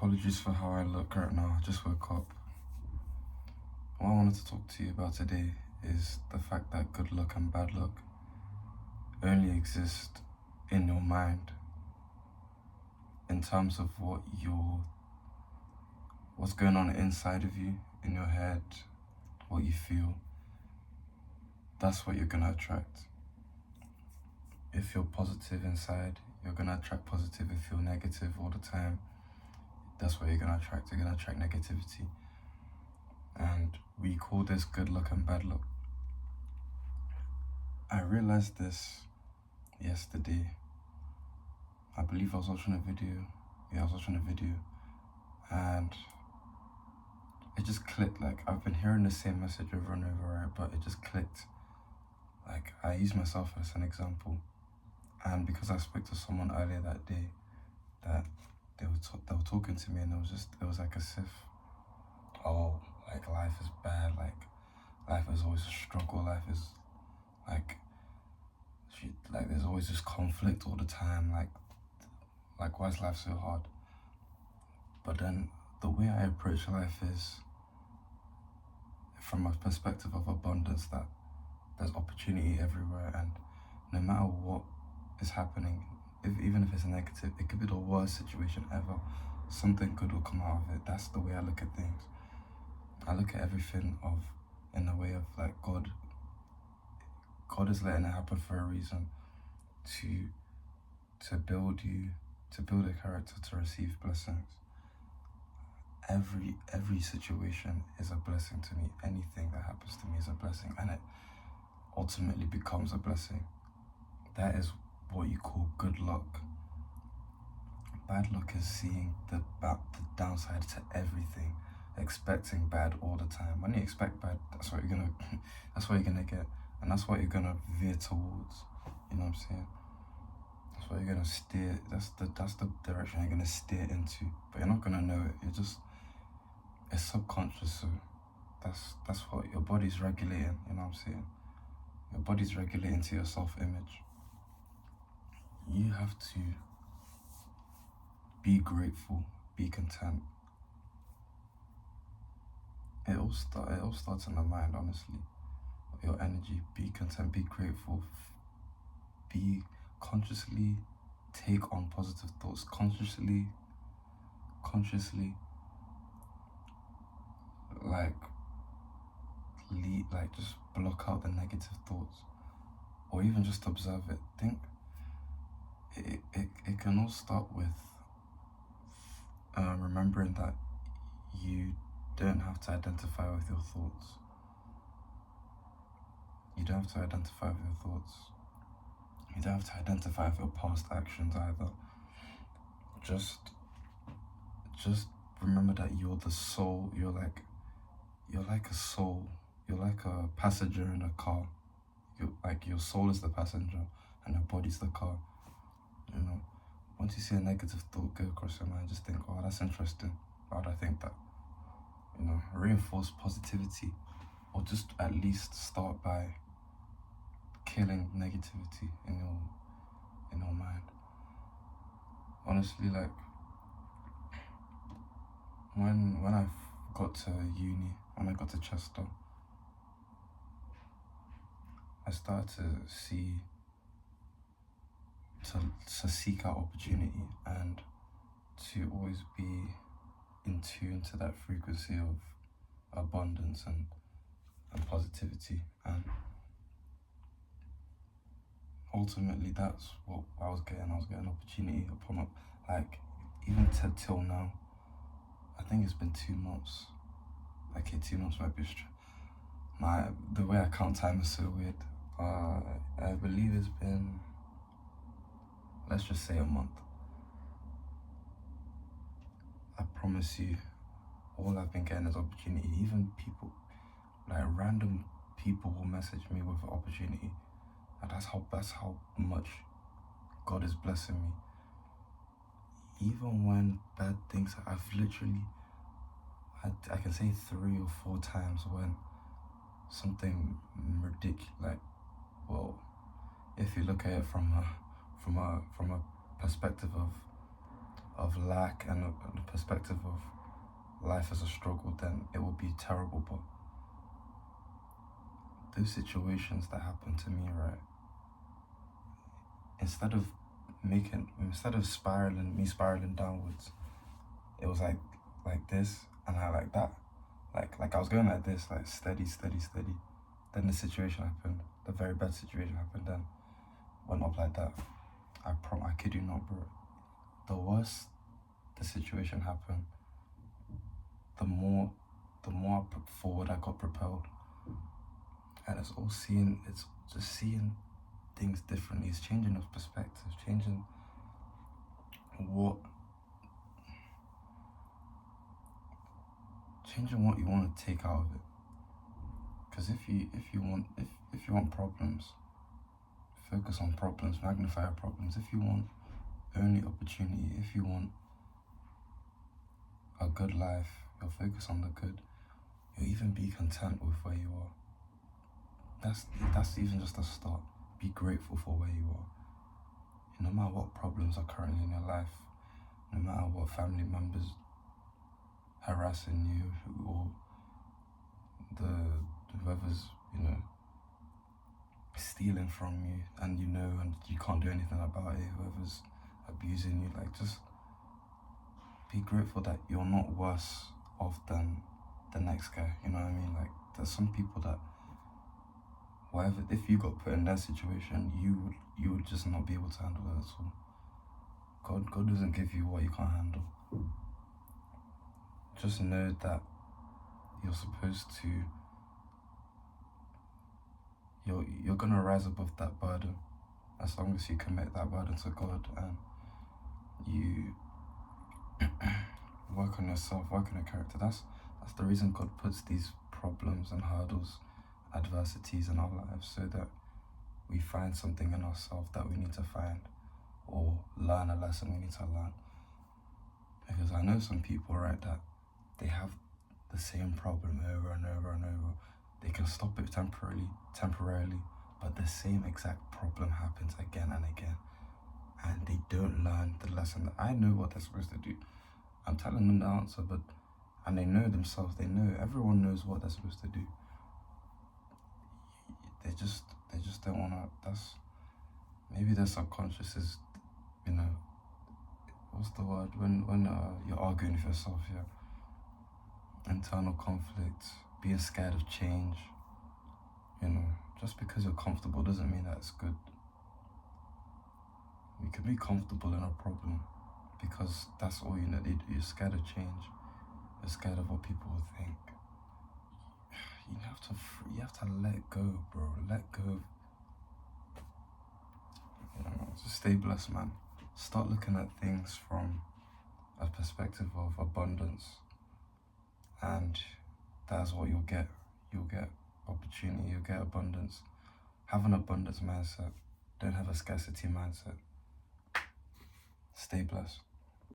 Apologies for how I look right now. I just woke up. What I wanted to talk to you about today is the fact that good luck and bad luck only exist in your mind in terms of what's going on inside of you, in your head, what you feel. That's what you're gonna attract. If you're positive inside, you're gonna attract positive. If you're negative all the time, that's what you're gonna attract. You're gonna attract negativity. And we call this good luck and bad luck. I realized this yesterday. I believe I was watching a video. I was watching a video and it just clicked. Like, I've been hearing the same message over and over, right? But it just clicked. Like, I use myself as an example. And because I spoke to someone earlier that day, that they were talking to me, and it was like as if, oh, like life is bad, like life is always a struggle, life is like there's always this conflict all the time, like why is life so hard? But then the way I approach life is from a perspective of abundance, that there's opportunity everywhere, and no matter what is happening, even if it's negative, it could be the worst situation ever, something good will come out of it. That's the way I look at things. I look at everything in the way of like God is letting it happen for a reason, to build you, to build a character, to receive blessings. Every situation is a blessing to me. Anything that happens to me is a blessing, and it ultimately becomes a blessing. That is what you call good luck. Bad luck is seeing the downside to everything, expecting bad all the time. When you expect bad, that's what you're gonna get, and that's what you're gonna veer towards. You know what I'm saying? That's what you're gonna steer. That's the direction you're gonna steer into. But you're not gonna know it. It's subconscious. So that's what your body's regulating. You know what I'm saying? Your body's regulating to your self-image. You have to be grateful, be content. It all starts in the mind, honestly. Your energy, be content, be grateful, consciously take on positive thoughts, consciously just block out the negative thoughts, or even just observe it. Think it can all start with remembering that you don't have to identify with your thoughts. You don't have to identify with your thoughts. You don't have to identify with your past actions either. Just remember that you're the soul. You're like a soul. You're like a passenger in a car. Your soul is the passenger and your body's the car. You know, once you see a negative thought go across your mind, just think, oh, that's interesting. Why would I think that? You know, reinforce positivity, or just at least start by killing negativity in your mind. Honestly, like when I got to uni, when I got to Chester, I started to seek out opportunity and to always be in tune to that frequency of abundance and positivity. And ultimately, that's what I was getting. I was getting opportunity upon even till now. I think it's been 2 months. Okay, 2 months might be the way I count time is so weird. I believe it's been, let's just say, a month. I promise you, all I've been getting is opportunity. Even people, like random people, will message me with an opportunity, and that's how much God is blessing me. Even when bad things, I can say 3 or 4 times when something ridiculous, if you look at it from a perspective of of lack and the perspective of life as a struggle, then it will be terrible. But those situations that happened to me, right, instead of spiraling downwards, it was like this, and I like that. Like I was going like this, like steady. Then the situation happened, the very bad situation happened, then went up like that. I kid you not, bro. The worse the situation happened, the more forward I got propelled. And it's just seeing things differently. It's changing of perspective, changing what you want to take out of it. Because if you want problems, focus on problems, magnify your problems. If you want only opportunity, if you want a good life, you'll focus on the good. You'll even be content with where you are. That's even just a start. Be grateful for where you are. No matter what problems are currently in your life, no matter what family members harassing you, or whoever's stealing from you, and and you can't do anything about it, whoever's abusing you, like, just be grateful that you're not worse off than the next guy. You know what I mean? Like, there's some people that if you got put in that situation, you would just not be able to handle it at all. God doesn't give you what you can't handle. Just know that you're supposed to, you're gonna rise above that burden as long as you commit that burden to God and you work on yourself, work on your character. That's the reason God puts these problems and hurdles, adversities in our lives, so that we find something in ourselves that we need to find, or learn a lesson we need to learn. Because I know some people, right, that they have the same problem over and over and over. They can stop it temporarily, but the same exact problem happens again and again. And they don't learn the lesson. I know what they're supposed to do. I'm telling them the answer, and they know themselves, everyone knows what they're supposed to do. They just don't wanna, maybe their subconscious is, what's the word, when you're arguing with yourself, internal conflict, being scared of change. Just because you're comfortable doesn't mean that it's good. You can be comfortable in a problem because that's all you need. You're scared of change. You're scared of what people will think. You have to let go, bro. Let go. Just stay blessed, man. Start looking at things from a perspective of abundance, and that's what you'll get. You'll get opportunity. You'll get abundance. Have an abundance mindset. Don't have a scarcity mindset. Stay blessed.